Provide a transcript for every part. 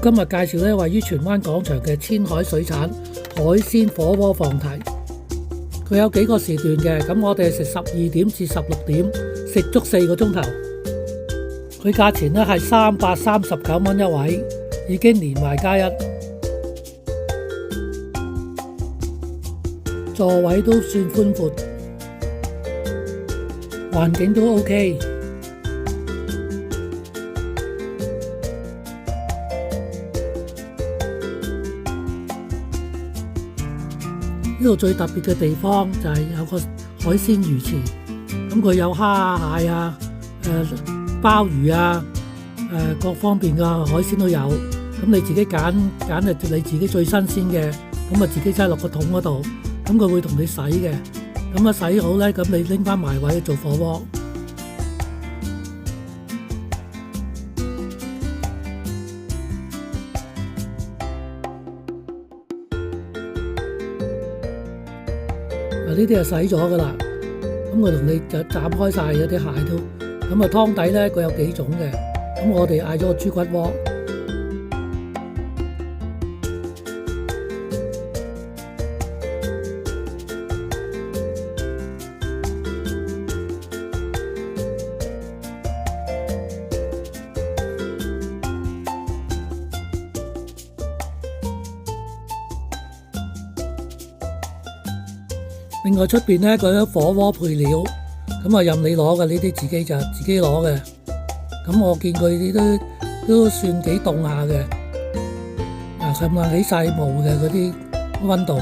今日介紹咧位於荃灣廣場嘅千海水產海鮮火鍋放題。佢有幾個時段嘅，咁我哋係食12點至16點，食足4個鐘頭。佢價錢咧係339蚊一位，已經連埋加一，座位都算寬闊，環境都 OK。呢度最特別嘅地方就係有個海鮮魚池，咁佢有蝦啊、蟹啊、鮑魚啊、各方面嘅海鮮都有，咁你自己揀你自己最新鮮嘅，咁啊自己擠落個桶嗰度，咁佢會同你洗嘅，咁啊洗好咧，咁你拎翻埋位做火鍋。呢啲係洗咗噶啦，咁佢同你就斬開晒嗰啲蟹都，咁啊湯底咧佢有幾種嘅，咁我哋嗌咗個豬骨鍋。另外出邊咧佢有火鍋配料，咁啊任你攞嘅，呢啲自己就自己攞嘅。咁我見佢啲都算幾凍下嘅，咁啊起晒毛嘅嗰啲溫度。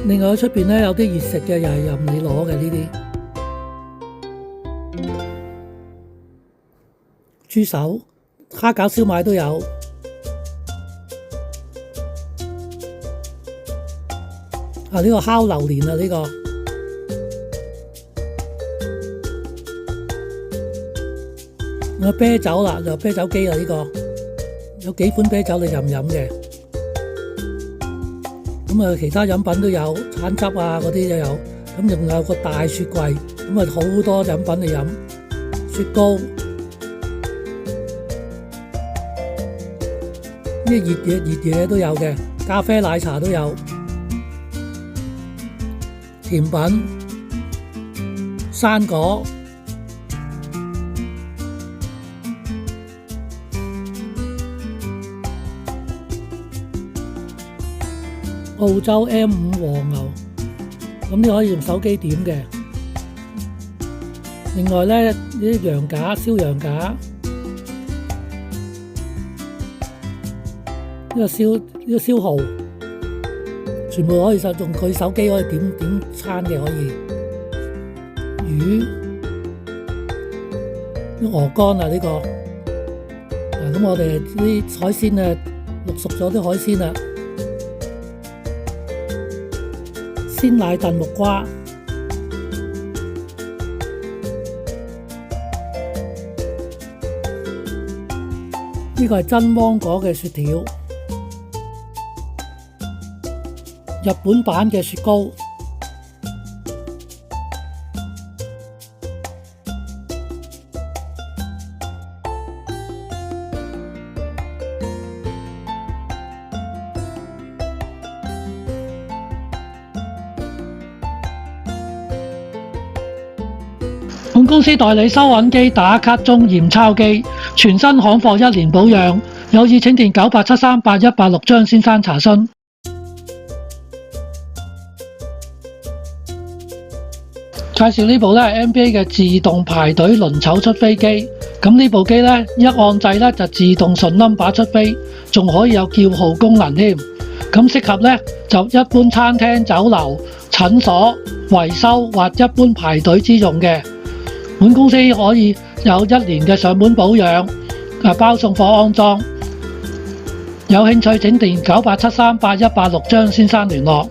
另外出邊咧有啲熱食嘅，又係任你攞嘅呢啲。豬手、蝦餃燒賣都有。呢個烤榴蓮啊，呢個有啤酒啦，有啤酒機啦，呢個有幾款啤酒你任飲嘅。咁啊，其他飲品都有，橙汁啊嗰啲都有。咁仲有個大雪櫃，咁啊好多飲品你飲，雪糕，啲熱嘢都有嘅，咖啡奶茶都有。甜品、生果、澳洲 M5 和牛，咁你可以用手機點嘅。另外咧，呢啲羊架、燒羊架，呢個燒蠔。全部可以用佢手機可以點餐嘅，可以魚、鵝肝啊呢個，咁我哋啲海鮮啊淥熟咗啲海鮮啊，鮮奶燉木瓜，呢個係真芒果嘅雪條。日本版嘅雪糕，本公司代理收銀機、打卡鐘、驗鈔機，全新行貨1年保養，有意請電98738186張先生查詢。介紹呢部咧係 NBA 嘅自動排隊輪籌出飛機，咁呢部機咧一按掣咧就自動順 number 出飛，仲可以有叫號功能添。咁適合咧就一般餐廳、酒樓、診所、維修或一般排隊之用嘅。本公司可以有1年嘅上門保養，包送貨安裝。有興趣請電98738186張先生聯絡。